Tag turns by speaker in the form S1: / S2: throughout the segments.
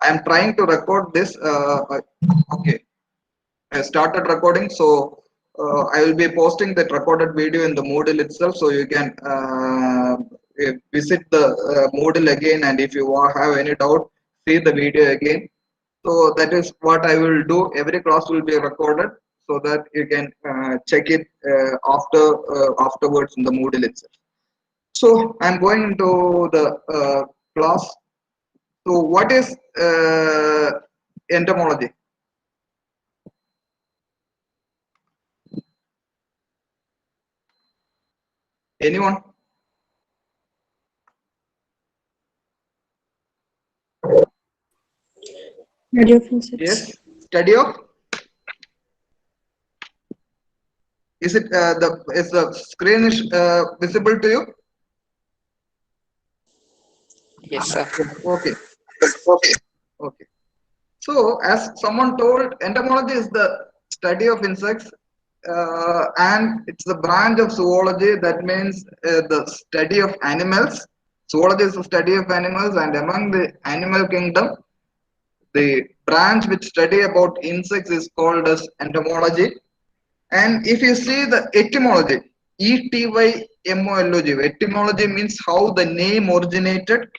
S1: I am trying to record this. Okay, I started recording, so I will be posting that recorded video in the Moodle itself, so you can visit the Moodle again, and if you have any doubt, see the video again. So that is what I will do. Every class will be recorded, so that you can check it afterwards in the Moodle itself. So I'm going into the class. So what is entomology? Anyone?
S2: Study of insects.
S1: Yes. Study of. Is it the screen is visible to you?
S3: Yes, sir.
S1: Okay. Okay. So, as someone told, entomology is the study of insects, and it's the branch of zoology that means the study of animals. Zoology is the study of animals, and among the animal kingdom, the branch which study about insects is called as entomology. And if you see the etymology, ETYMOLOG, etymology means how the name originated.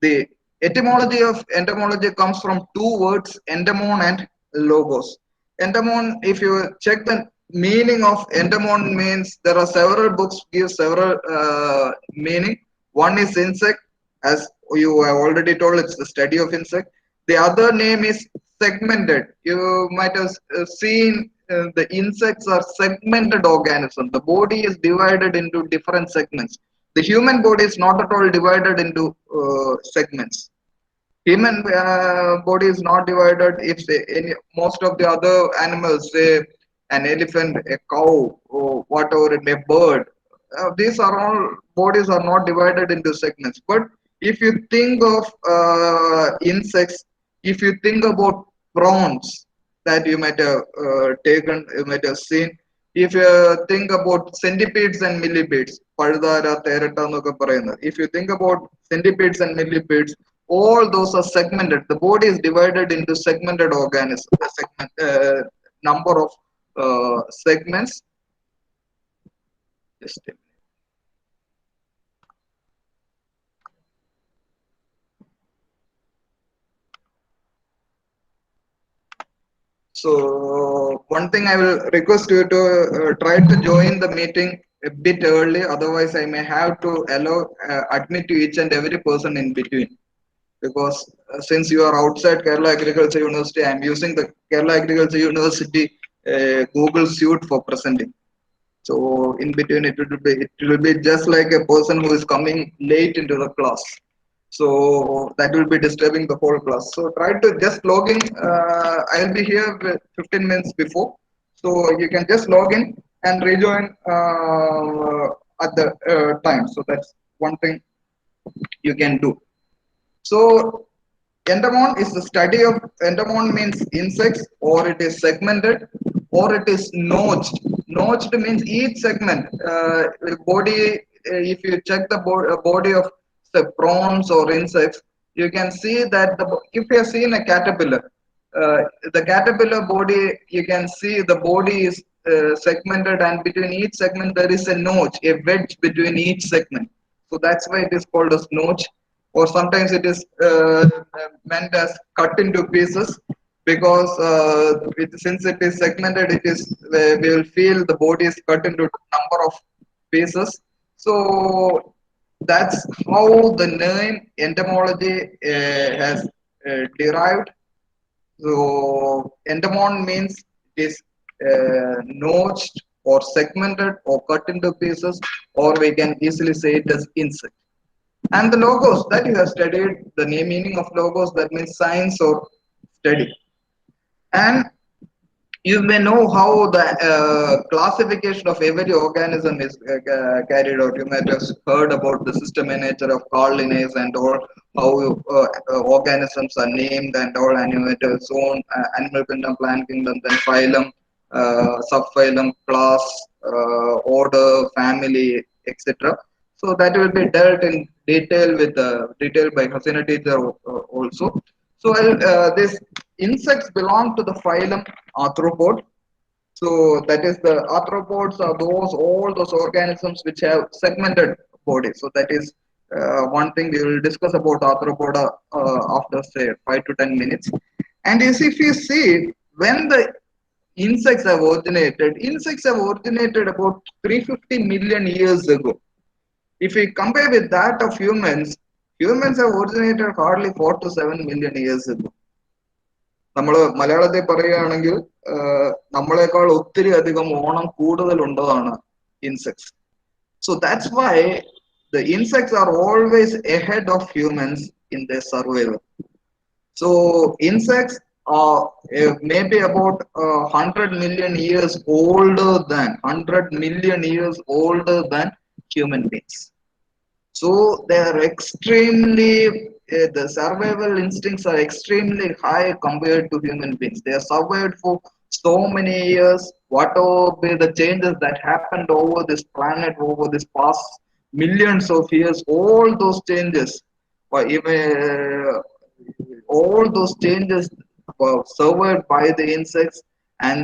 S1: The etymology of entomology comes from two words, entomon and logos. Entomon, if you check the meaning of entomon, means there are several books give several meaning. One is insect, as you have already told, it's the study of insect. The other name is segmented. You might have seen the insects are segmented organisms. The body is divided into different segments. The human body is not at all divided into segments. Human body is not divided. If say most of the other animals, say an elephant, a cow, or whatever it may, bird, these are all bodies are not divided into segments. But if you think of insects, if you think about prawns that you might have taken, you might have seen. If you think about centipedes and millipedes, പഴുതാര തേരട്ട എന്നൊക്കെ പറയുന്നത്, if you think about centipedes and millipedes, all those are segmented. The body is divided into segmented organisms, number of segments. Just a minute. So one thing I will request you to try to join the meeting a bit early. Otherwise, I may have to admit to each and every person in between. Because since you are outside Kerala Agriculture University, I am using the Kerala Agriculture University Google Suite for presenting. So in between, it will be just like a person who is coming late into the class. So that will be disturbing the whole class. So try to just log in. I'll be here 15 minutes before, so you can just log in and rejoin at the time. So that's one thing you can do. So entomon is the study of, entomon means insects, or it is segmented, or it is notched. Notched means each segment. Body. If you check the body of the prawns or insects, you can see that if you have seen a caterpillar, the caterpillar body, you can see the body is segmented, and between each segment there is a notch, a wedge between each segment. So that's why it is called as notch, or sometimes it is meant as cut into pieces, because since it is segmented, it is we will feel the body is cut into number of pieces. So that's how the name entomology has derived. So entomon means it is notched or segmented or cut into pieces, or we can easily say it as insect. And the logos that you have studied, the name meaning of logos, that means science or study. And you may know how the classification of every organism is carried out. You might have heard about the system and nature of Carl Linnaeus and all, how organisms are named and all, and you might have shown animal kingdom, plant kingdom, then phylum, subphylum, class, order, family, etc. So that will be dealt in detail with detail by Hasina teacher also. So these insects belong to the phylum Arthropod. So that is the arthropods are those all those organisms which have segmented bodies. So that is one thing we will discuss about arthropoda after say 5 to 10 minutes. And if you see when the insects have originated about 350 million years ago. If we compare with that of humans, humans have originated hardly 4 to 7 million years ago. നമ്മൾ മലയാളത്തിൽ പറയുകയാണെങ്കിൽ നമ്മളെക്കാൾ ഒത്തിരി അധികം ഓണം കൂടുതൽ ഉണ്ടതാണ് insects. So that's why the insects are always ahead of humans in their survival. So insects are maybe about 100 million years older than 100 million years older than human beings. So they are extremely, the survival instincts are extremely high compared to human beings. They have survived for so many years. Whatever be the changes that happened over this planet over this past millions of years, all those changes, or even all those changes were survived by the insects, and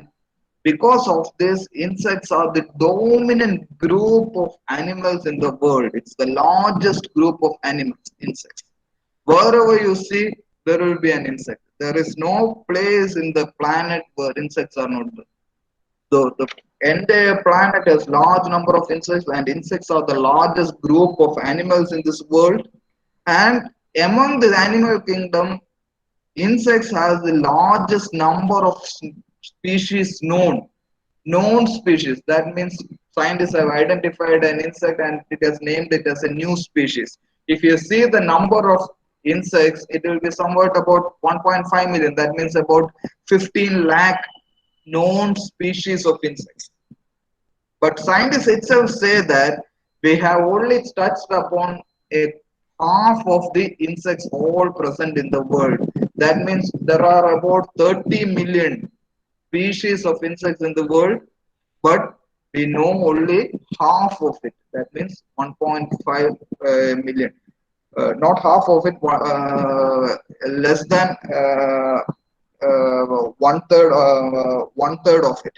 S1: because of this, insects are the dominant group of animals in the world. It's the largest group of animals, insects. Wherever you see, there will be an insect. There is no place in the planet where insects are not there. So the entire planet has large number of insects, and insects are the largest group of animals in this world. And among the animal kingdom, insects has the largest number of species known species. That means scientists have identified an insect and it has named it as a new species. If you see the number of insects, it will be somewhat about 1.5 million. That means about 15 lakh known species of insects. But scientists itself say that we have only touched upon a half of the insects all present in the world. That means there are about 30 million species of insects in the world, but we know only half of it. That means 1.5 million. Not half of it, less than one third of it.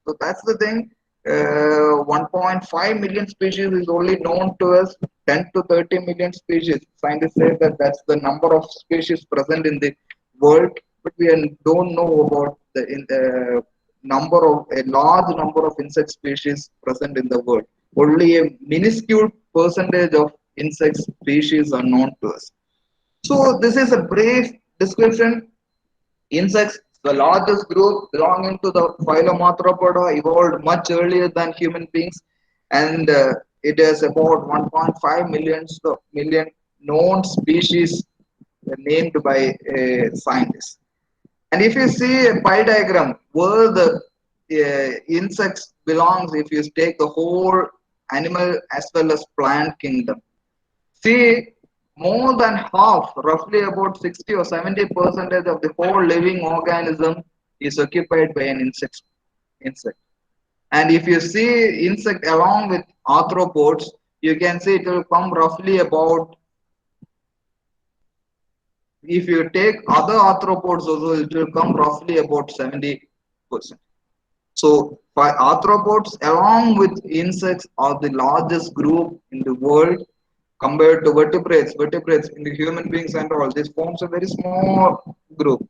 S1: So that's the thing. 1.5 million species is only known to us. 10 to 30 million species. Scientists say that that's the number of species present in the world, but we don't know about the number of a large number of insect species present in the world. Only a minuscule percentage of insect species are known to us. So this is a brief description. Insects, the largest group belonging to the phylum Arthropoda, evolved much earlier than human beings, and it has about 1.5 million known species named by scientists. And if you see a pie diagram where the insects belongs, if you take the whole animal as well as plant kingdom, see more than half, roughly about 60 or 70 percentage of the whole living organism is occupied by an insect. And if you see insect along with arthropods, you can see it will come roughly about, if you take other arthropods also, it will come roughly about 70%. So by arthropods along with insects are the largest group in the world compared to vertebrates. Vertebrates in the human beings and all, this forms a very small group.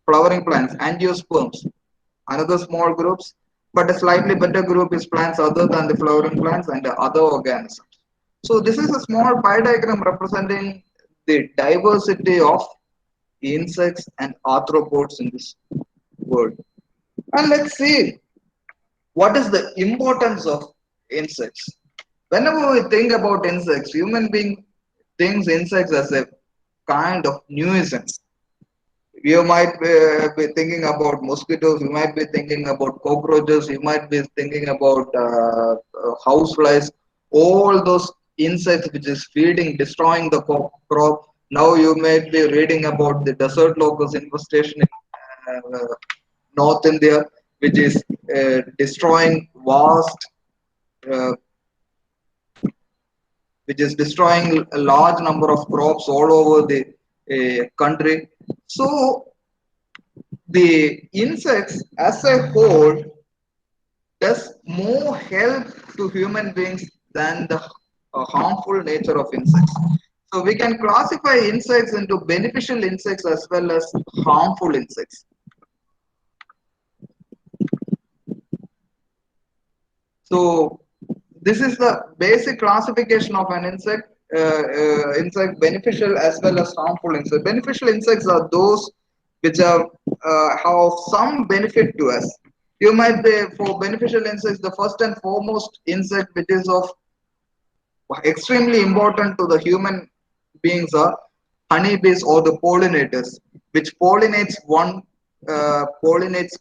S1: Flowering plants, angiosperms, another small groups, but a slightly better group is plants other than the flowering plants and the other organisms. So this is a small pie diagram representing the diversity of insects and arthropods in this world. And let's see what is the importance of insects. Whenever we think about insects, human being thinks insects as a kind of nuisance. You might be thinking about mosquitoes, you might be thinking about cockroaches, you might be thinking about houseflies, all those insects which is feeding, destroying the crop. Now you may be reading about the desert locust infestation in North India, which is destroying vast uh, which is destroying a large number of crops all over the country. So the insects as a whole does more help to human beings than the harmful nature of insects. So we can classify insects into beneficial insects as well as harmful insects. So this is the basic classification of an insect. Insect beneficial as well as harmful insects. Beneficial insects are those which have some benefit to us. You might be for beneficial insects. The first and foremost insect which is of extremely important to the human beings are honeybees or the pollinators, which pollinates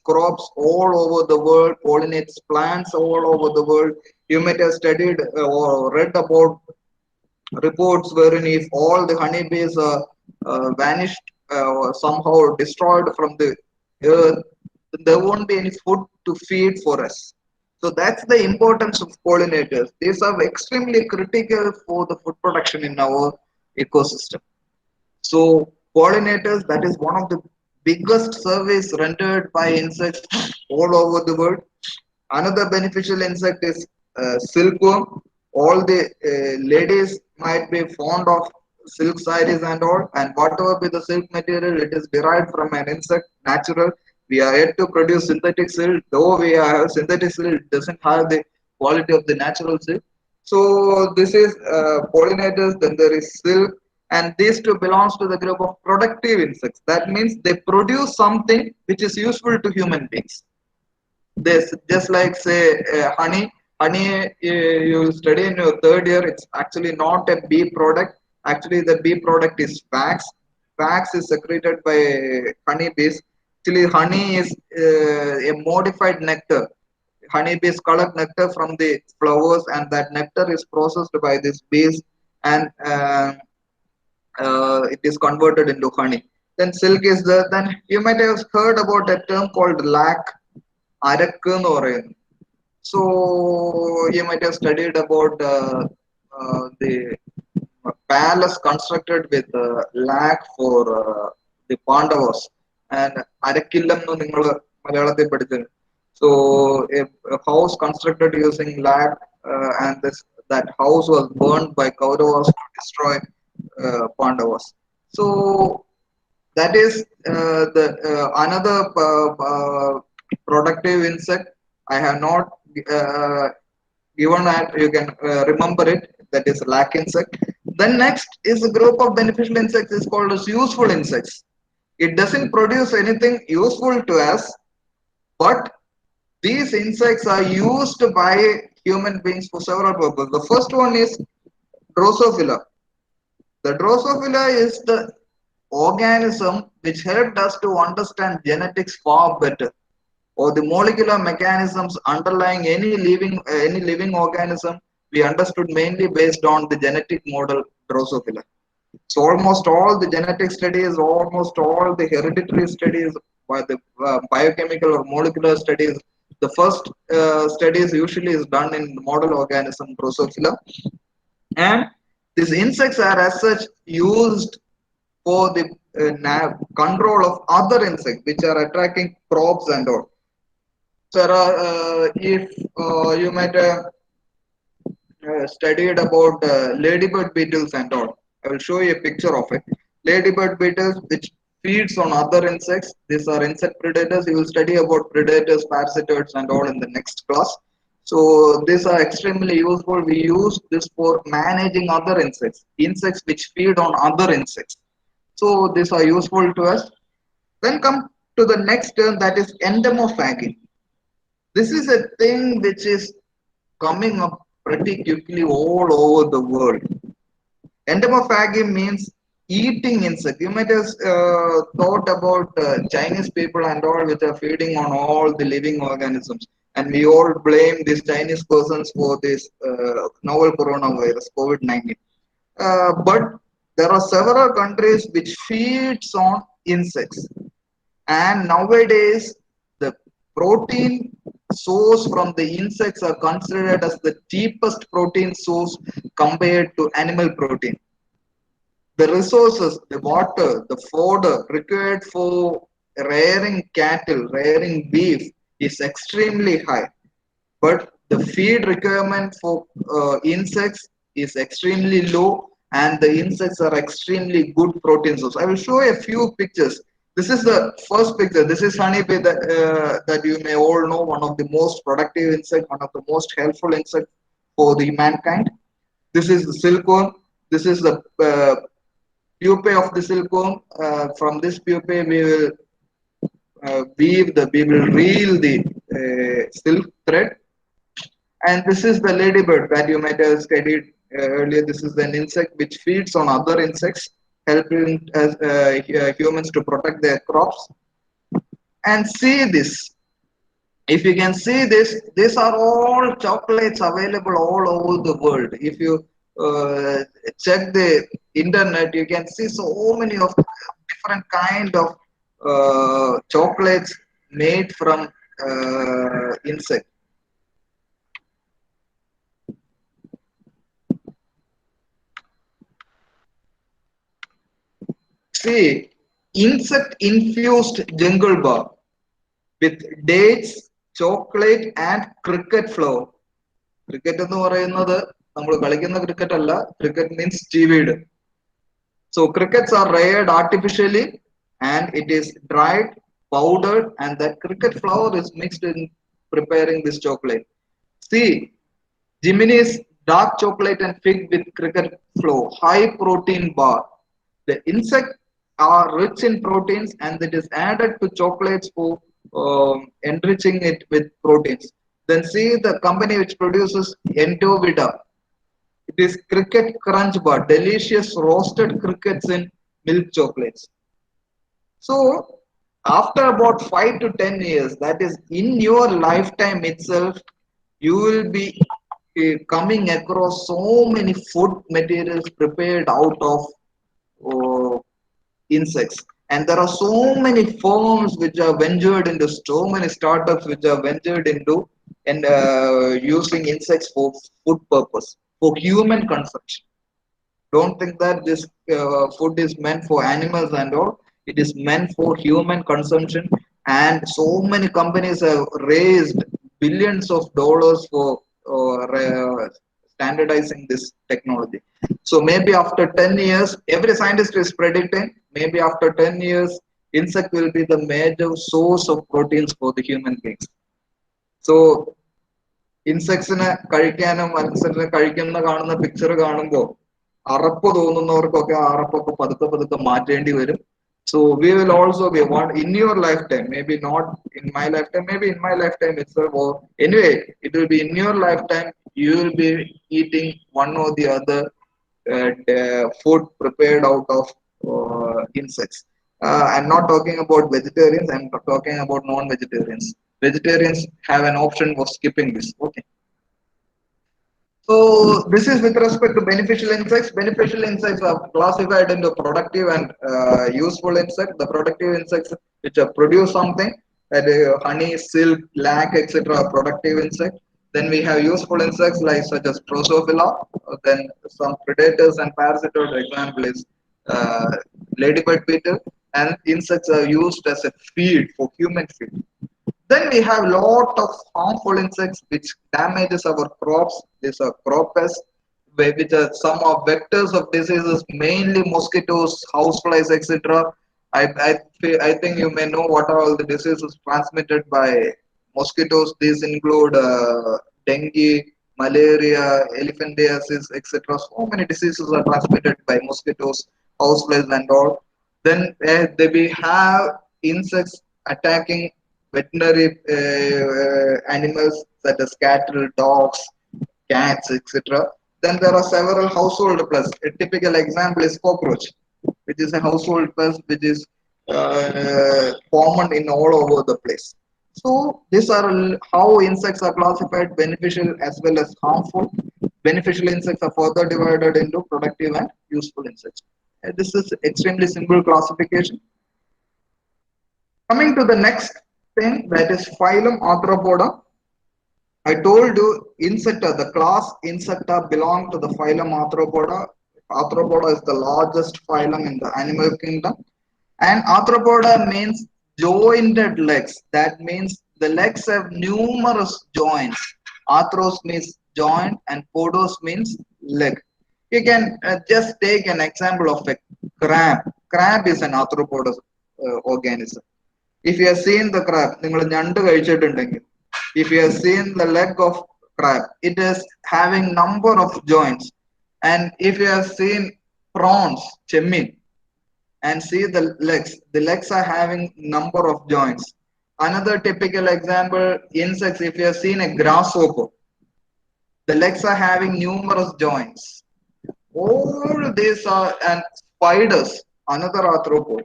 S1: crops all over the world, pollinates plants all over the world. You might have studied or read about reports wherein if all the honeybees vanished or somehow destroyed from the earth, there won't be any food to feed for us. So that's the importance of pollinators. These are extremely critical for the food production in our ecosystem. So pollinators, that is one of the biggest service rendered by insects all over the world. Another beneficial insect is silkworm. All the ladies might be fond of silk sarees and all, and whatever be the silk material, it is derived from an insect, natural. We are yet to produce synthetic silk, though we have synthetic silk, it doesn't have the quality of the natural silk. So this is pollinators, then there is silk, and these two belongs to the group of productive insects. That means they produce something which is useful to human beings. This just like say honey you study in your third year, it's actually not a bee product. Actually the bee product is wax is secreted by honeybees. Actually honey is a modified nectar. Honeybees collect nectar from the flowers, and that nectar is processed by these bees, and it is converted into honey. Then silk is there. Then you might have heard about a term called lac, അരക്ക് എന്ന് പറയുന്നു. So you might have studied about the palace constructed with lac for the Pandavas, and അരക്കില്ലം എന്ന് നിങ്ങൾ മലയാളത്തിൽ പഠിച്ചത്. So a house constructed using lac, and that house was burned by Kauravas to destroy Pandavas. So that is the another productive insect. I have not uh, given that you can remember it. That is lac insect. Then next is a group of beneficial insects is called as useful insects. It doesn't produce anything useful to us, but these insects are used by human beings for several purposes. The first one is Drosophila. The Drosophila is the organism which helped us to understand genetics far better, or the molecular mechanisms underlying any living organism. We understood mainly based on the genetic model Drosophila. So almost all the genetic studies, almost all the hereditary studies, by the biochemical or molecular studies, the first studies usually is done in the model organism Drosophila. And these insects are as such used for the control of other insects which are attracting probes and all. So if you might have studied about ladybird beetles and all, I will show you a picture of it. Ladybird beetles which feeds on other insects. These are insect predators. You will study about predators, parasitoids and all in the next class. So these are extremely useful. We use this for managing other insects, insects which feed on other insects. So these are useful to us. Then come to the next term, that is entomophagy. This is a thing which is coming up pretty quickly all over the world. Entomophagy means eating insect. You might have thought about Chinese people and all which are feeding on all the living organisms. And we all blame these Chinese persons for this novel coronavirus, COVID-19. But there are several countries which feeds on insects. And nowadays, the protein source from the insects are considered as the cheapest protein source compared to animal protein. The resources, the water, the fodder required for rearing cattle, rearing beef is extremely high. But the feed requirement for insects is extremely low, and the insects are extremely good protein source. I will show a few pictures. This is the first picture. This is honeybee that you may all know, one of the most productive insect, one of the most helpful insect for the mankind. This is the silkworm. This is the pupae of the silkworm. From this pupae, we will reel the silk thread, and this is the ladybird that you might have studied earlier. This is an insect which feeds on other insects, helping humans to protect their crops. And see this. If you can see this, these are all chocolates available all over the world. If you check the internet, you can see so many of different kind of chocolates made from insect. See, insect infused jungle bar with dates, chocolate and cricket flour. Cricket എന്ന് പറയുന്നത് നമ്മൾ കളിക്കുന്ന cricket അല്ല. Cricket means seaweed. So crickets are reared artificially, and it is dried, powdered, and that cricket flour is mixed in preparing this chocolate. See, Jiminy's dark chocolate and fig with cricket flour, high protein bar. The insects are rich in proteins, and it is added to chocolates for enriching it with proteins. Then see the company which produces Endovida. It is cricket crunch bar, delicious roasted crickets in milk chocolates. So after about 5 to 10 years, that is in your lifetime itself, you will be coming across so many food materials prepared out of uh, insects. And there are so many firms which are ventured into, so many startups which are ventured into, and using insects for food purpose, for human consumption. Don't think that this food is meant for animals and all. It is meant for human consumption, and so many companies have raised billions of dollars for standardizing this technology. So maybe after 10 years, every scientist is predicting maybe after 10 years, insect will be the major source of proteins for the human beings. So ഇൻസെക്ട്സിനെ കഴിക്കാനും ഇൻസെക്ടിനെ കഴിക്കുന്ന കാണുന്ന picture കാണുമ്പോൾ അറപ്പ് തോന്നുന്നവർക്കൊക്കെ ആ അറപ്പൊക്കെ പതുക്കെ പതുക്കെ മാറ്റേണ്ടി വരും. So we will also be one in your lifetime, maybe not in my lifetime, maybe in my lifetime itself, or anyway, it will be in your lifetime. You will be eating one or the other food prepared out of insects. I'm not talking about vegetarians. I'm talking about non-vegetarians. Vegetarians have an option of skipping this. Okay. So this is with respect to beneficial insects. Beneficial insects are classified into productive and useful insects. The productive insects which produce something, that honey, silk, lac, etc. are productive insects. Then we have useful insects like such as Drosophila. Then some predators and parasitoid example is ladybird beetle. And insects are used as a feed for human feed. Then we have lot of harmful insects which damages our crops. These are crop pests, which are some of vectors of diseases, mainly mosquitoes, houseflies, etc. I think you may know what are all the diseases transmitted by mosquitoes. These include dengue, malaria, elephantiasis, etc. So many diseases are transmitted by mosquitoes, houseflies, and all. Then we have insects attacking veterinary animals such as cattle, dogs, cats, etc. Then there are several household pests. A typical example is cockroach, which is a household pest which is common in all over the place. So these are how insects are classified: beneficial as well as harmful. Beneficial insects are further divided into productive and useful insects. This is extremely simple classification. Coming to the next thing, that is phylum Arthropoda. I told you Insecta, the class Insecta belong to the phylum Arthropoda. Arthropoda is the largest phylum in the animal kingdom. And Arthropoda means jointed legs. That means the legs have numerous joints. Arthros means joint and podos means leg. You can just take an example of a crab. Crab is an arthropodous organism. If you have seen the crab, നിങ്ങൾ ഞണ്ട് കഴിച്ചിട്ടുണ്ടെങ്കിൽ, if you have seen the leg of crab, it is having number of joints. And if you have seen prawns, Chemmeen, and see the legs are having number of joints. Another typical example, insects, if you have seen a grasshopper, the legs are having numerous joints. All these are, and spiders, another arthropod,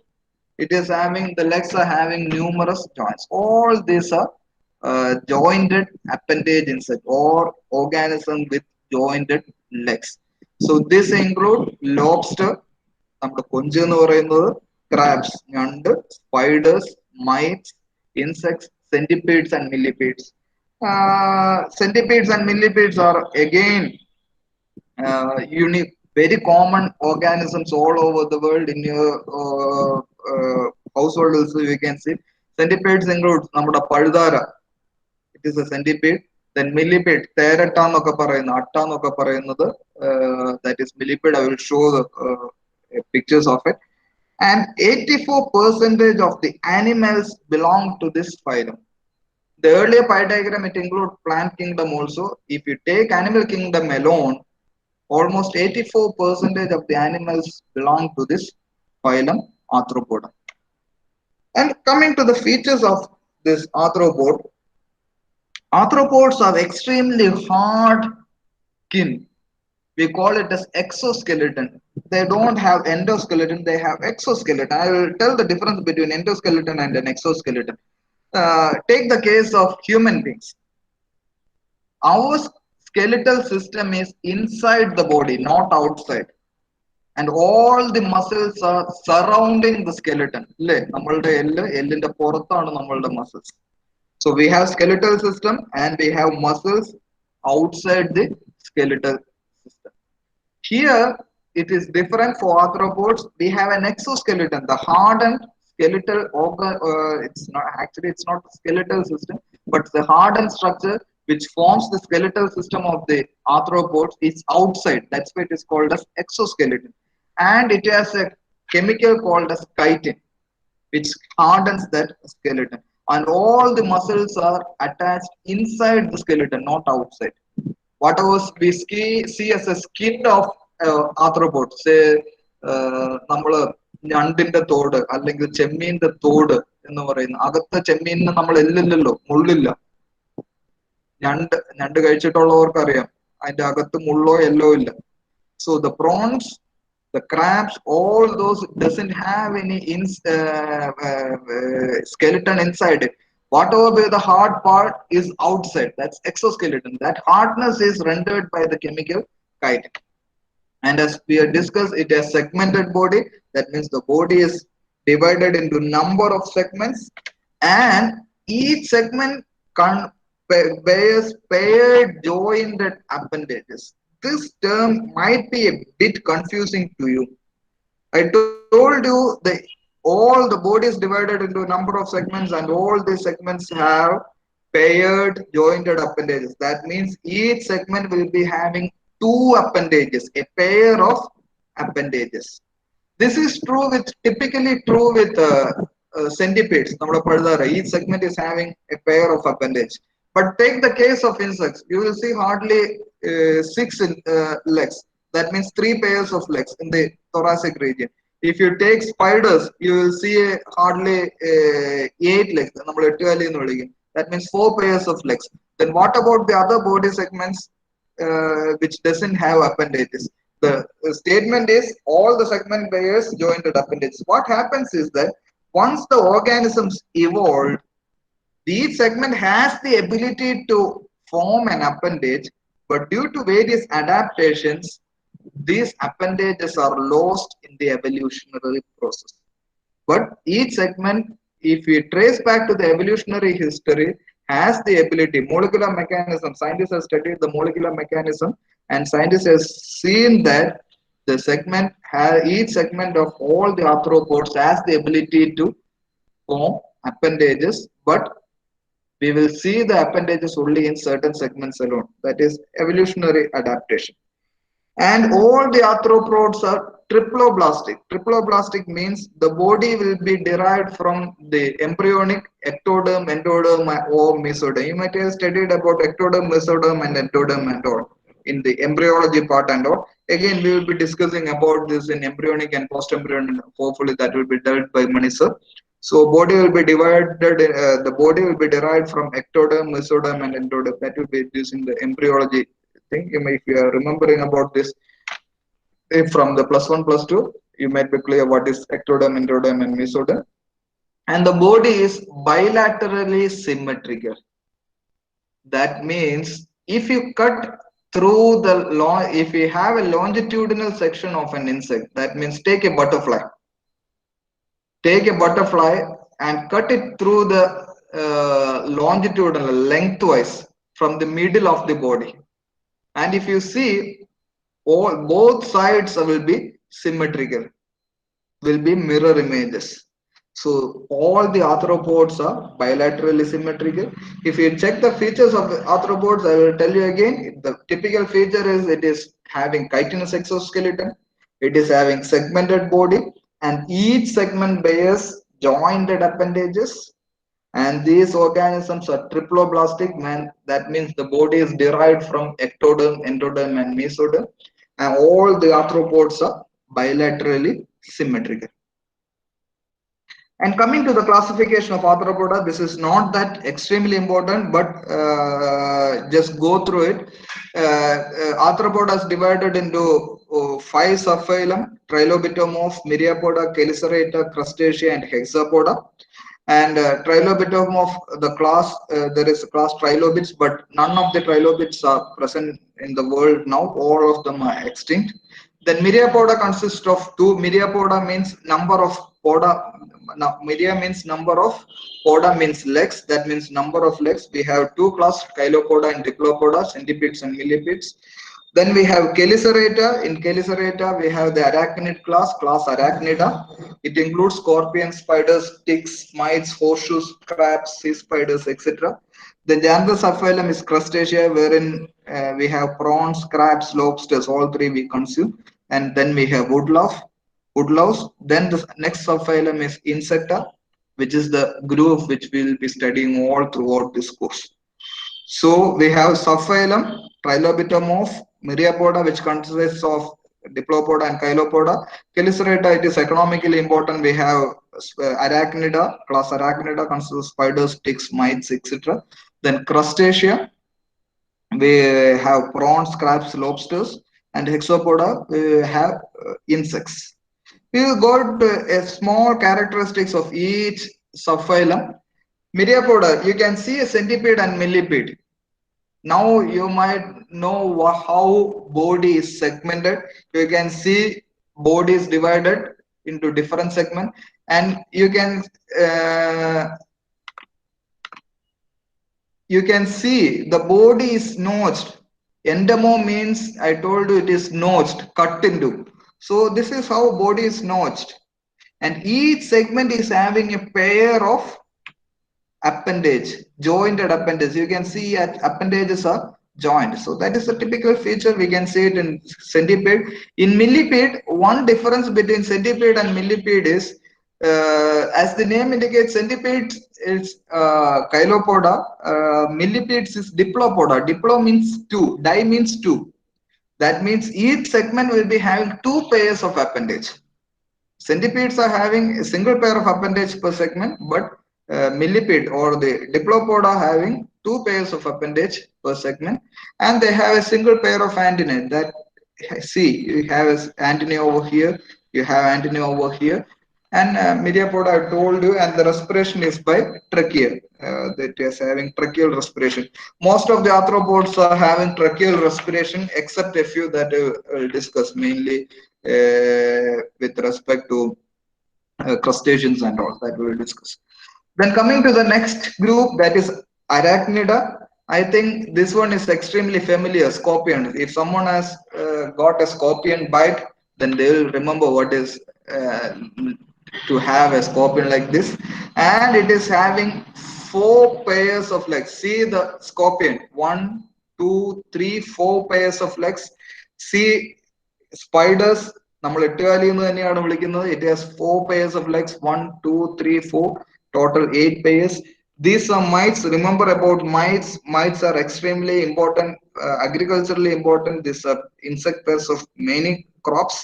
S1: it is having, the legs are having numerous joints. All these are jointed appendage insect or organism with jointed legs. So this include lobster, നമ്മുടെ കൊഞ്ച് എന്ന് പറയുന്നത്, crabs, ഞണ്ട്, spiders, mites, insects, centipedes and millipedes. Centipedes and millipedes are again unique, very common organisms all over the world. In your household also you can see. Centipedes include നമ്മുടെ പഴുതാര, it is a centipede. Then millipede, തേരട്ട എന്നൊക്കെ പറയുന്ന, അട്ട എന്നൊക്കെ പറയുന്നത്, that is millipede. I will show the pictures of it. And 84% of the animals belong to this phylum. The earlier pie diagram, it includes plant kingdom also. If you take animal kingdom alone, almost 84% of the animals belong to this phylum Arthropoda. And coming to the features of this arthropod, arthropods are extremely hard skin. We call it as exoskeleton. They don't have endoskeleton, they have exoskeleton. I will tell the difference between endoskeleton and an exoskeleton. Take the case of human beings. Our skeletal system is inside the body, not outside. And all the muscles are surrounding the skeleton. Muscles. So we have skeletal system and we have muscles outside the skeletal system. Here it is different for arthropods. We have an exoskeleton, the hardened skeletal organ. It's not actually, it's not the skeletal system, but the hardened structure which forms the skeletal system of the arthropods is outside. That's why it is called as exoskeleton. And it has a chemical called as chitin, which hardens that skeleton. And all the muscles are attached inside the skeleton, not outside. Whatever we see as a skin of arthropod, say നമ്മള് ഞണ്ടിന്റെ തോട് അല്ലെങ്കിൽ ചെമ്മീന്റെ തോട് എന്ന് പറയുന്ന, അകത്തെ ചെമ്മീനിന് നമ്മൾ എല്ലില്ലല്ലോ, മുള്ളില്ല. ഞണ്ട് കഴിച്ചിട്ടുള്ളവർക്ക് അറിയാം, അതിന്റെ അകത്ത് മുള്ളോ എല്ലോ ഇല്ല. So the prawns, the crabs, all those doesn't have any skeleton inside it. Whatever be the hard part is outside. That's exoskeleton. That hardness is rendered by the chemical chitin. And as we have discussed, it has segmented body. That means the body is divided into number of segments, and each segment bears paired jointed appendages. This term might be a bit confusing to you. I told you that all the body is divided into a number of segments, and all these segments have paired jointed appendages. That means each segment will be having two appendages, a pair of appendages. This is typically true with centipedes. Each segment is having a pair of appendage. But take the case of insects, you will see hardly 6 legs. That means 3 pairs of legs in the thoracic region. If you take spiders, you will see hardly 8 legs. That means 4 pairs of legs. Then what about the other body segments which doesn't have appendages? The statement is all the segment bears jointed appendages. What happens is that once the organisms evolved, each segment has the ability to form an appendage, but due to various adaptations, these appendages are lost in the evolutionary process. But each segment, if we trace back to the evolutionary history, has the ability, molecular mechanism. Scientists have studied the molecular mechanism, and scientists have seen that The segment has each segment of all the arthropods has the ability to form appendages, but we will see the appendages only in certain segments alone. That is evolutionary adaptation. And all the arthropods are triploblastic. Triploblastic means the body will be derived from the embryonic ectoderm, endoderm, or mesoderm. You might have studied about ectoderm, mesoderm, and endoderm and all in the embryology part and all. Again, we will be discussing about this in embryonic and post-embryonic. Hopefully, that will be dealt by Manisha. So, body will be divided. The body will be derived from ectoderm, mesoderm, and endoderm. That will be using the embryology thing. If you are remembering about this, if from the plus one, plus two, you might be clear what is ectoderm, endoderm, and mesoderm. And the body is bilaterally symmetrical. That means if you cut through the long, if you have a longitudinal section of an insect, that means take a butterfly and cut it through the longitudinal lengthwise from the middle of the body. And if you see, both sides will be symmetrical, will be mirror images. So all the arthropods are bilaterally symmetrical. If you check the features of the arthropods, I will tell you again, the typical feature is it is having chitinous exoskeleton, it is having segmented body, and each segment bears jointed appendages. And these organisms are triploblastic, man. That means the body is derived from ectoderm, endoderm, and mesoderm. And all the arthropods are bilaterally symmetrical. And coming to the classification of arthropoda, this is not that extremely important, but just go through it. Arthropoda is divided into 5 subphylum: Trilobitomorph, Myriapoda, Chelicerata, Crustacea, and Hexapoda. And Trilobitomorph, the class, there is a class Trilobites, but none of the Trilobites are present in the world now. All of them are extinct. Then Myriapoda consists of two. Myriapoda means number of poda. Now, Myria means number of, poda means legs. That means number of legs. We have two classes: Chilopoda and Diplopoda, centipedes and millipedes. Then we have Chelicerata. In Chelicerata, we have the arachnid class Arachnida. It includes scorpions, spiders, ticks, mites, horseshoes, crabs, sea spiders, etc. The Janus subphylum is Crustacea, wherein we have prawns, crabs, lobsters, all three we consume. And then we have woodlouse. Then the next subphylum is Insecta, which is the group which we will be studying all throughout this course. So we have subphylum, Trilobitomorph, Myriapoda, which consists of Diplopoda and Chilopoda. Chelicerata, it is economically important. We have Arachnida, class Arachnida, consists of spiders, ticks, mites, etc. Then Crustacea, we have prawns, crabs, lobsters, and Hexapoda, we have insects. We will go to a small characteristics of each subphylum. Myriapoda, you can see a centipede and millipede. Now you might know how body is segmented. You can see body is divided into different segments, and you can see the body is notched. Endemo means, I told you, it is notched, cut into. So this is how body is notched, and each segment is having a pair of appendage, jointed appendage. You can see appendages are joined. So that is a typical feature. We can see it in centipede. In millipede, one difference between centipede and millipede is, as the name indicates, centipede is Chilopoda, millipedes is Diplopoda. Diplo means two, di means two. That means each segment will be having two pairs of appendage. Centipedes are having a single pair of appendage per segment, but millipede or the Diplopoda having two pairs of appendage per segment, and they have a single pair of antennae. That, see, you have an antennae over here, you have antennae over here, and Myriapoda I told you, and the respiration is by trachea. That is having tracheal respiration. Most of the arthropods are having tracheal respiration, except a few that we'll discuss, mainly with respect to crustaceans and all that we will discuss. Then coming to the next group, that is Arachnida. I think this one is extremely familiar, scorpion. If someone has got a scorpion bite, then they will remember what is to have a scorpion like this. And it is having 4 pairs of legs. See the scorpion, 1, 2, 3, 4 pairs of legs. See spiders, നമ്മൾ എട്ടുകാലി എന്ന് തന്നെയാണ് വിളിക്കുന്നത്. It has 4 pairs of legs, 1, 2, 3, 4, total 8 pairs. These are mites. Remember about mites. Mites are extremely important, agriculturally important. These are insect pests of many crops.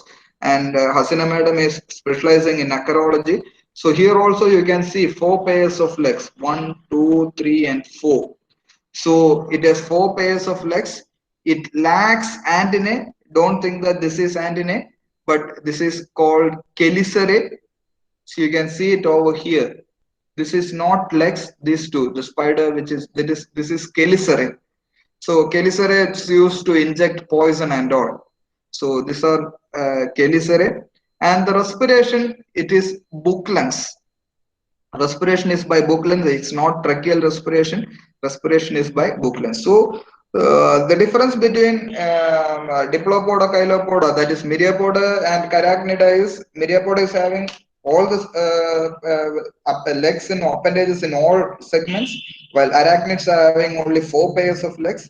S1: And Hasina madam is specializing in acarology. So here also you can see 4 pairs of legs, 1, 2, 3, and 4. So it has 4 pairs of legs. It lacks antennae. Don't think that this is antennae, but this is called chelicerae. So you can see it over here. This is not legs, these two, the spider, which is this is chelicerae. So chelicerae is used to inject poison and all. So these are chelicerae. And the respiration, it is book lungs. Respiration is by book lungs. It's not tracheal respiration. Respiration is by book lungs. So the difference between Diplopoda, Chilopoda, that is Myriapoda, and Carachnida is Myriapoda is having all the legs and appendages in all segments, while arachnids are having only 4 pairs of legs.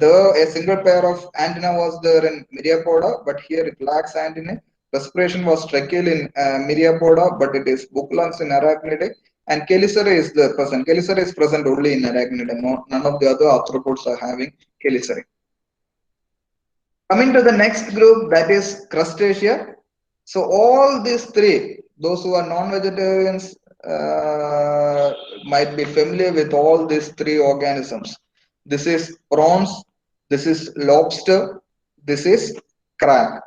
S1: Though a single pair of antenna was there in Myriapoda, but here it lacks antennae. Respiration was tracheal in Myriapoda, but it is book lungs in Arachnidae. And Chelicerae is the present. Chelicerae is present only in Arachnidae. None of the other arthropods are having Chelicerae. Coming to the next group, that is Crustacea. So all these three, those who are non-vegetarians might be familiar with all these three organisms. This is prawns, this is lobster, this is crab.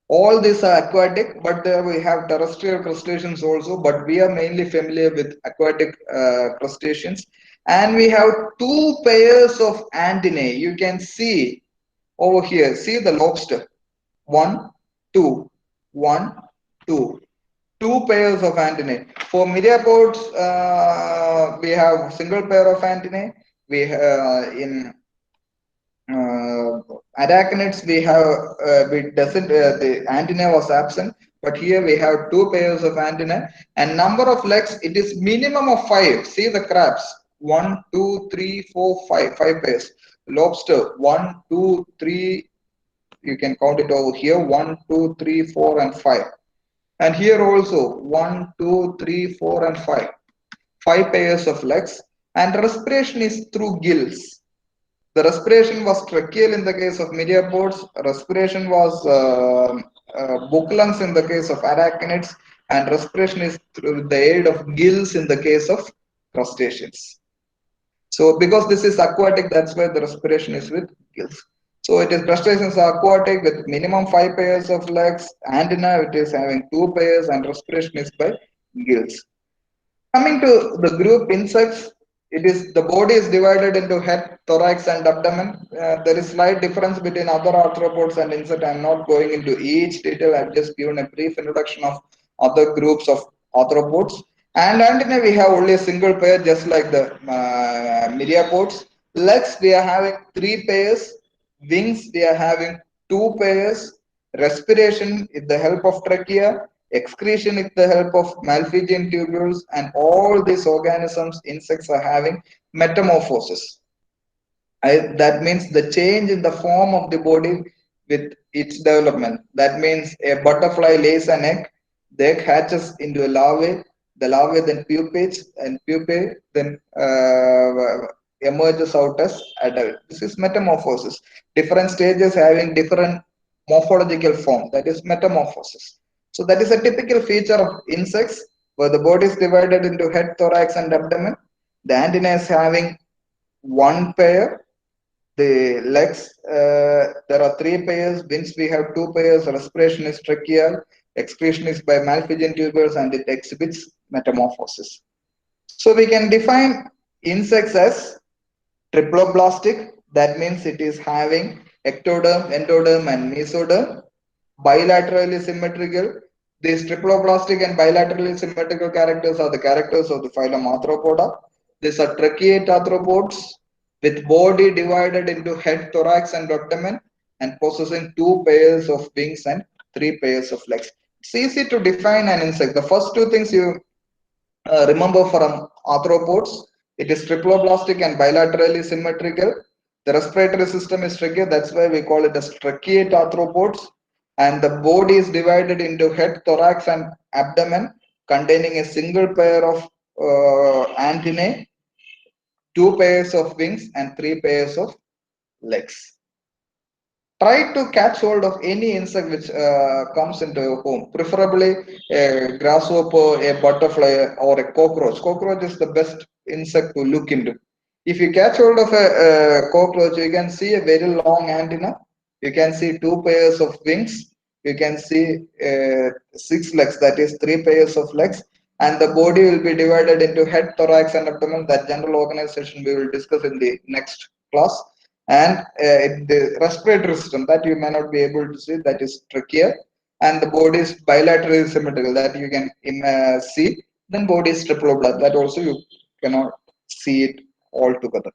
S1: All these are aquatic, but there we have terrestrial crustaceans also, but we are mainly familiar with aquatic crustaceans. And we have 2 pairs of antennae. You can see over here, see the lobster, 1, 2, 1, 2. 2 pairs of antennae. For myriapods, we have single pair of antennae. We in arachnids we have the antenna was absent, but here we have 2 pairs of antennae. And number of legs, it is minimum of 5. See the crabs, 1, 2, 3, 4, 5, 5 pairs. Lobster, 1, 2, 3, you can count it over here, 1, 2, 3, 4, and 5. And here also 1, 2, 3, 4, and 5. 5 pairs of legs. And respiration is through gills. The respiration was tracheal in the case of myriapods. Respiration was book lungs in the case of arachnids. And respiration is through the aid of gills in the case of crustaceans. So because this is aquatic, that's why the respiration is with gills. So it is crustaceans are aquatic with minimum 5 pairs of legs. Antenna, it is having 2 pairs, and respiration is by gills. Coming to the group insects, it is the body is divided into head, thorax, and abdomen. There is slight difference between other arthropods and insect. I'm not going into each detail. I've just given a brief introduction of other groups of arthropods. And antennae, we have only a single pair, just like the myriapods. Legs, we are having 3 pairs. Wings, we are having 2 pairs. Respiration with the help of trachea. Excretion with the help of Malpighian tubules, and all these organisms, insects, are having metamorphosis. That means the change in the form of the body with its development. That means a butterfly lays an egg, the egg hatches into a larvae, the larvae then pupates, and pupae then emerges out as adult. This is metamorphosis. Different stages having different morphological form, that is metamorphosis. So that is a typical feature of insects, where the body is divided into head, thorax, and abdomen. The antenna is having 1 pair. The legs, there are 3 pairs. Wings, we have 2 pairs. Respiration is tracheal. Excretion is by Malpighian tubules, and it exhibits metamorphosis. So we can define insects as triploblastic. That means it is having ectoderm, endoderm, and mesoderm. Bilaterally symmetrical. These triploblastic and bilaterally symmetrical characters are the characters of the phylum Arthropoda. These are tracheate arthropods with body divided into head, thorax, and abdomen. and possessing two pairs of wings and three pairs of legs. It's easy to define an insect. The first two things you remember from arthropods, it is triploblastic and bilaterally symmetrical. The respiratory system is trachea, that's why we call it as tracheate arthropods. And the body is divided into head, thorax, and abdomen, containing a single pair of antennae, two pairs of wings, and three pairs of legs. Try to catch hold of any insect which comes into your home, preferably a grasshopper, a butterfly, or a cockroach. Cockroach is the best insect to look into. If you catch hold of a cockroach, you can see a very long antenna. You can see two pairs of wings. You can see six legs, that is three pairs of legs. And the body will be divided into head, thorax, and abdomen. That general organization we will discuss in the next class. And the respiratory system that you may not be able to see, that is trachea, and the body is bilaterally symmetrical, that you can see. Then body is triploblastic, that also you cannot see it all together.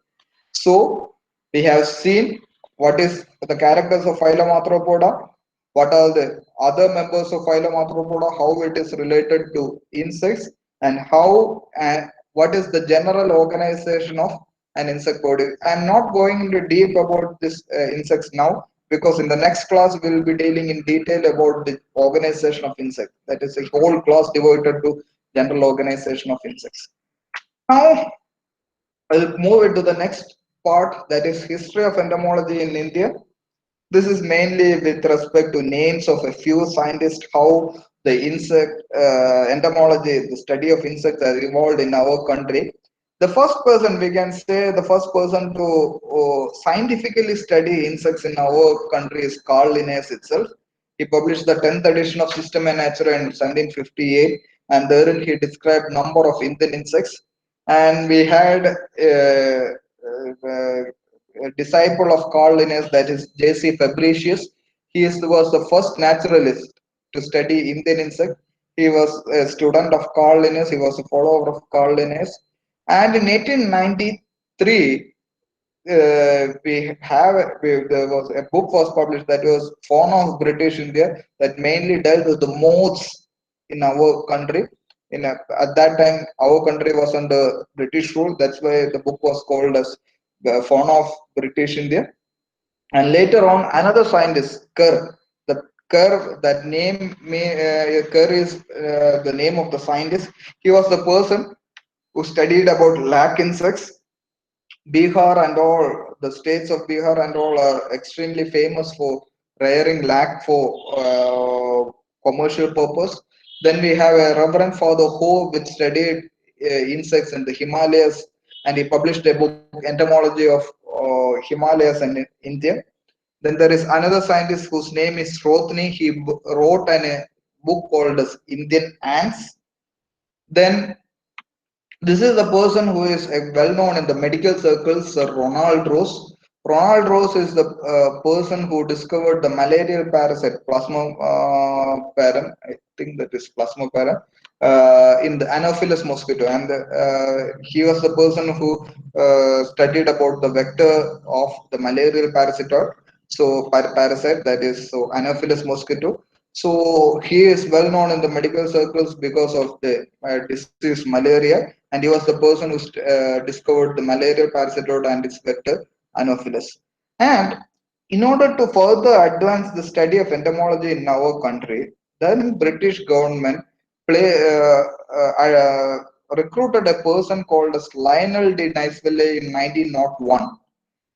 S1: So we have seen what is the characters of phylum Arthropoda, what are the other members of phylum Arthropoda, how it is related to insects, and how and what is the general organization of an insect body. I am not going into deep about this insects now, because in the next class we will be dealing in detail about the organization of insects. That is a whole class devoted to general organization of insects. Now I'll move into the next part, that is history of entomology in India. This is mainly with respect to names of a few scientists, how the insect entomology, the study of insects has evolved in our country. The first person, we can say, the first person to scientifically study insects in our country is Carl Linnaeus itself. He published the 10th edition of Systema Naturae in 1758, and therein he described number of Indian insects. And we had a disciple of Carl Linnaeus, that is J.C. Fabricius. Was the first naturalist to study Indian insect. He was a student of Carl Linnaeus. He was a follower of Carl Linnaeus. And in 1893, there was a book was published, that was Fauna of British India, that mainly dealt with the moths in our country. At that time, our country was under British rule. That's why the book was called as the Fauna of British India. And later on, another scientist, Kerr. The Kerr, that name Kerr is the name of the scientist. He was the person who studied about lac insects. Bihar and all, the states of Bihar and all are extremely famous for rearing lac for commercial purpose. Then we have a Reverend Father Ho, which studied insects in the Himalayas, and he published a book, Entomology of Himalayas and India. Then there is another scientist whose name is Shrotni. He wrote a book called as Indian Ants. Then this is the person who is well known in the medical circles, Sir Ronald Rose. Ronald Rose is the person who discovered the malarial parasite, Plasmoparum. I think that is Plasmoparum, in the Anopheles mosquito. And he was the person who studied about the vector of the malarial parasitoid. So, parasite, that is so Anopheles mosquito. So he is well known in the medical circles because of the disease malaria, and he was the person who discovered the malarial parasitoid and its vector Anopheles. And in order to further advance the study of entomology in our country, then British government play, recruited a person called as Lionel de Niceville in 1901,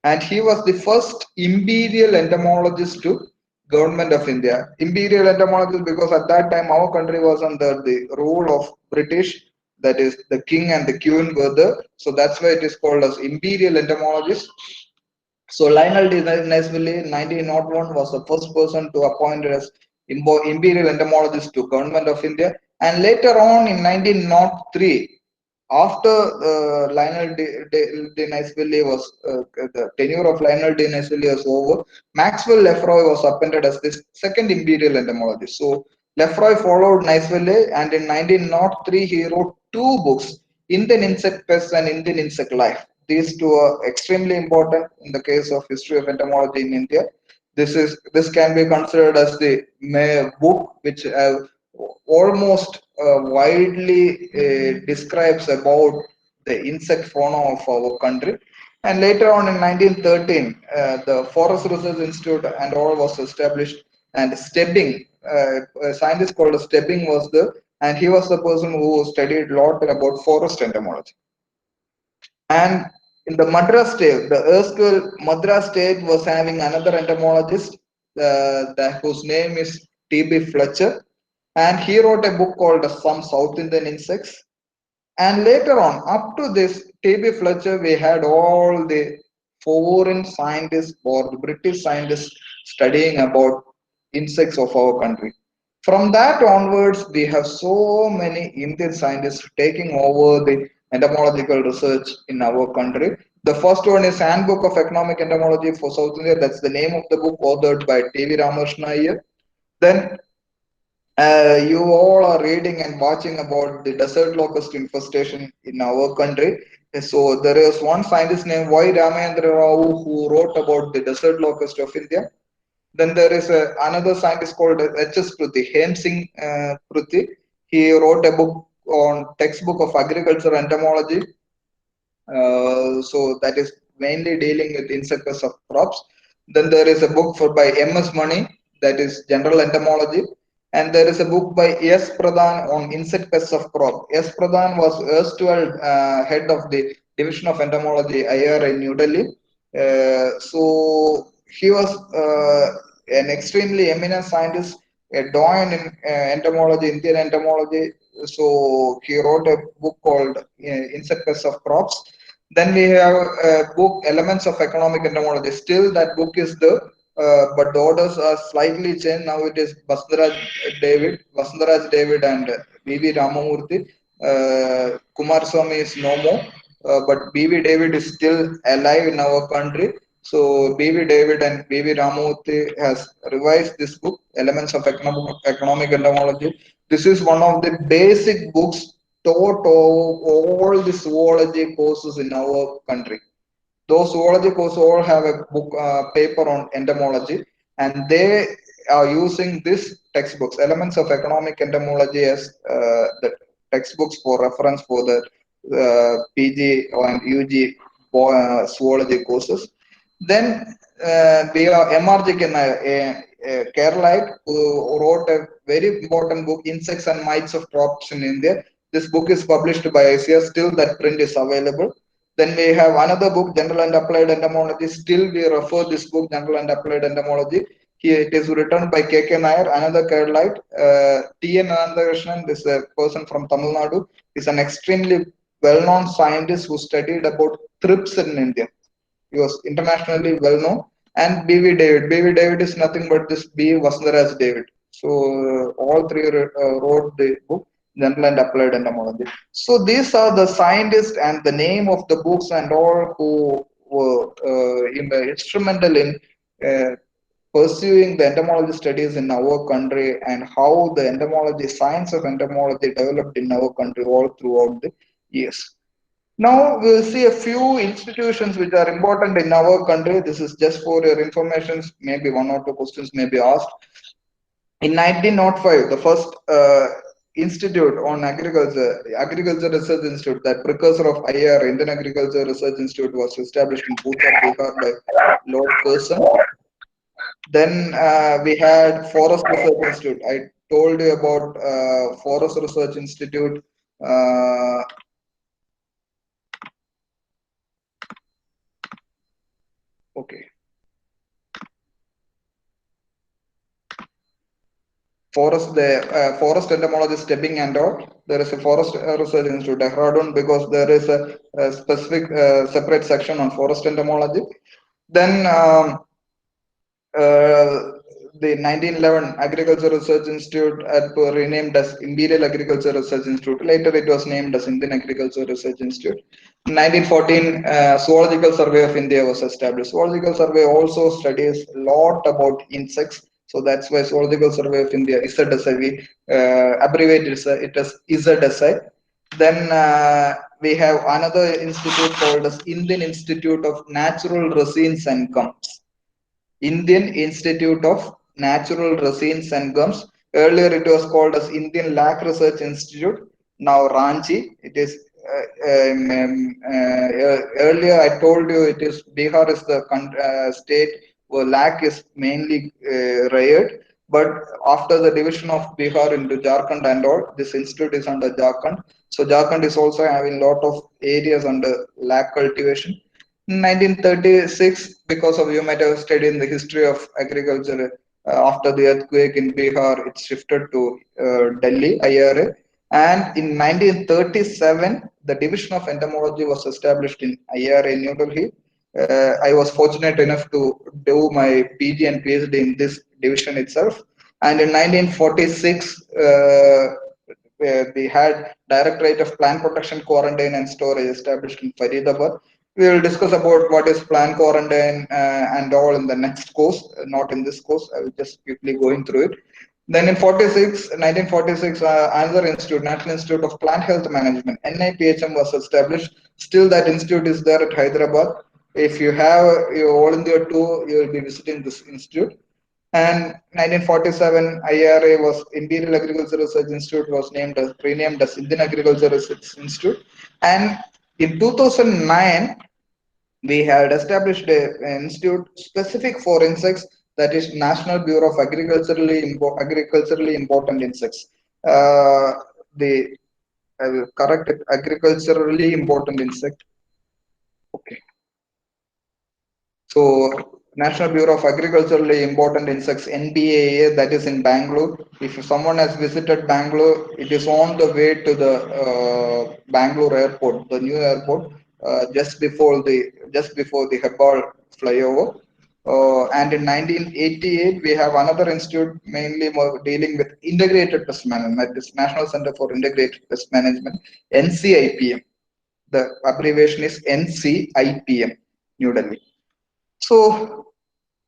S1: and he was the first imperial entomologist to government of India. Imperial entomologist because at that time our country was under the rule of British, that is the king and the queen were there. So that's why it is called as imperial entomologist. So Lionel de Niceville in 1901 was the first person to appoint as imperial entomologist to government of India. And later on in 1903, after Lionel de Niceville was the tenure of Lionel de Niceville was over, Maxwell Lefroy was appointed as this second imperial entomologist. So Lefroy followed Niceville, and in 1903 he wrote two books, Indian Insect Pests and Indian Insect Life. These two are extremely important in the case of history of entomology in India. This can be considered as the book which almost widely describes about the insect fauna of our country. And later on in 1913, the Forest Research Institute and all was established. And Stebbing, a scientist called Stebbing was the, and he was the person who studied a lot about forest entomology. And in the Madras state, the erstwhile Madras state was having another entomologist, whose name is T.B. Fletcher, and he wrote a book called Some South Indian Insects. And later on, up to this T.B. Fletcher, we had all the foreign scientists or the British scientists studying about insects of our country. From that onwards, we have so many Indian scientists taking over the entomological research in our country. The first one is Handbook of Economic Entomology for South India. That's the name of the book, authored by T.V. Ramakrishna Iyer. Then you all are reading and watching about the desert locust infestation in our country. So there is one scientist named Y. Ramayendra Rao who wrote about the desert locust of India. Then there is another scientist called H.S. Pruthi, Hem Singh Pruthi. He wrote a book on textbook of agriculture entomology. So that is mainly dealing with insect pests of crops. Then there is a book by M.S. Mani, that is general entomology. And there is a book by S. Pradhan on insect pests of crop. S. Pradhan was erstwhile head of the Division of Entomology, IR in New Delhi. So he was an extremely eminent scientist, a doyen in entomology, Indian entomology. So he wrote a book called Insect Pests of Crops. Then we have a book, Elements of Economic Entomology. Still, that book is there, but the orders are slightly changed. Now it is Vasundaraj David and B.V. Ramamurthy. Kumaraswamy is no more, but B.V. David is still alive in our country. So B.V. David and B.V. Ramamurthy has revised this book, Elements of Economic Entomology. This is one of the basic books taught all the zoology courses in our country. Those zoology courses all have a book paper on entomology, and they are using this textbooks, Elements of Economic Entomology, as the textbooks for reference for the PG and UG zoology courses. Then we have MRG Keralite, who wrote a very important book, Insects and Mites of Crops in India. This book is published by ICIA. Still, that print is available. Then we have another book, General and Applied Entomology. Still, we refer this book, General and Applied Entomology. Here it is written by K.K. Nair, another Keralite. T.N. Anandakrishnan, this person from Tamil Nadu, is an extremely well-known scientist who studied about thrips in India. He was internationally well known. And B.V. David. B.V. David is nothing but this B. Vasundaraj David. So all three wrote the book, General and Applied Entomology. So these are the scientists and the name of the books and all who were instrumental in pursuing the entomology studies in our country, and how the entomology, science of entomology developed in our country all throughout the years. Now we'll see a few institutions which are important in our country. This is just for your information. Maybe one or two questions may be asked. In 1905, the first institute on agriculture, Agriculture Research Institute, that precursor of IR, Indian Agriculture Research Institute, was established in Bhutan, Bihar by Lord Curzon. Then we had Forest Research Institute. I told you about Forest Research Institute. Okay. Forest entomologist Stebbing and all. There is a Forest Research Institute, Dehradun, because there is a specific separate section on forest entomology. Then the 1911 Agriculture Research Institute renamed as Imperial Agriculture Research Institute. Later it was named as Indian Agriculture Research Institute. In 1914, Zoological Survey of India was established. Zoological Survey also studies a lot about insects. So that's why Zoological Survey of India, ZSI, we abbreviated it as ZSI. Then we have another institute called as Indian Institute of Natural Resins and Gums. Indian Institute of Natural Resins and Gums. Earlier it was called as Indian Lac Research Institute. Now Ranchi. It is earlier I told you it is Bihar is the state where lac is mainly reared. But after the division of Bihar into Jharkhand and all, this institute is under Jharkhand. So Jharkhand is also having lot of areas under lac cultivation. 1936, because of you might have studied in the history of agriculture, after the earthquake in Bihar, it shifted to Delhi, IRA. And in 1937, the Division of Entomology was established in IRA, New Delhi. I was fortunate enough to do my PG and PhD in this division itself. And in 1946, we had Directorate of Plant Protection, Quarantine and Storage established in Faridabad. We will discuss about what is plant quarantine and all in the next course, not in this course. I will just quickly going through it. Then in 1946, another institute, National Institute of Plant Health Management, NIPHM was established. Still that institute is there at Hyderabad. If you have your all India tour, you will be visiting this institute. And 1947, IRA was Imperial Agriculture Research Institute was renamed as Indian Agriculture Research Institute. And in 2009, we had established an institute specific for insects, that is National Bureau of Agriculturally Important Insects. The I will correct it, agriculturally important insect. Okay. So National Bureau of Agriculturally Important Insects, NBAA, that is in Bangalore. If someone has visited Bangalore, it is on the way to the Bangalore airport, the new airport, just before the Hebbal flyover. And in 1988, we have another institute mainly more dealing with integrated pest management, that is National Center for Integrated Pest Management, NCIPM. The abbreviation is NCIPM, New Delhi. So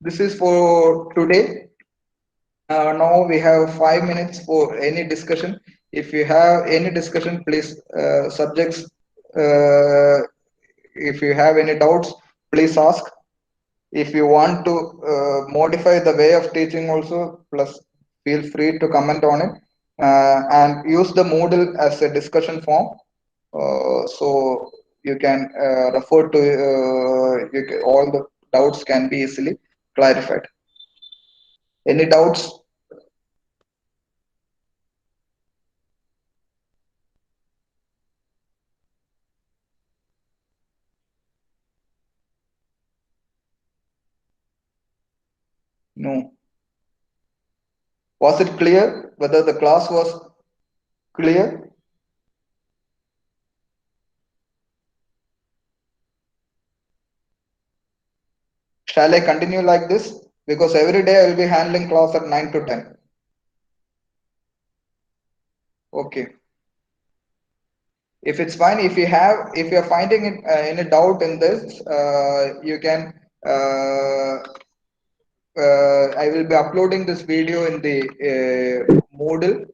S1: this is for today. Now we have 5 minutes for any discussion. If you have any discussion, please subjects. Uh, if you have any doubts, please ask. If you want to modify the way of teaching, also, plus feel free to comment on it and use the Moodle as a discussion form. So you can refer to all the doubts can be easily clarified. Any doubts? No. Was it clear whether the class was clear? Shall I continue like this? Because every day I will be handling class at 9 to 10. Okay. If it's fine, if you're finding it any doubt in this, you can I will be uploading this video in the Moodle.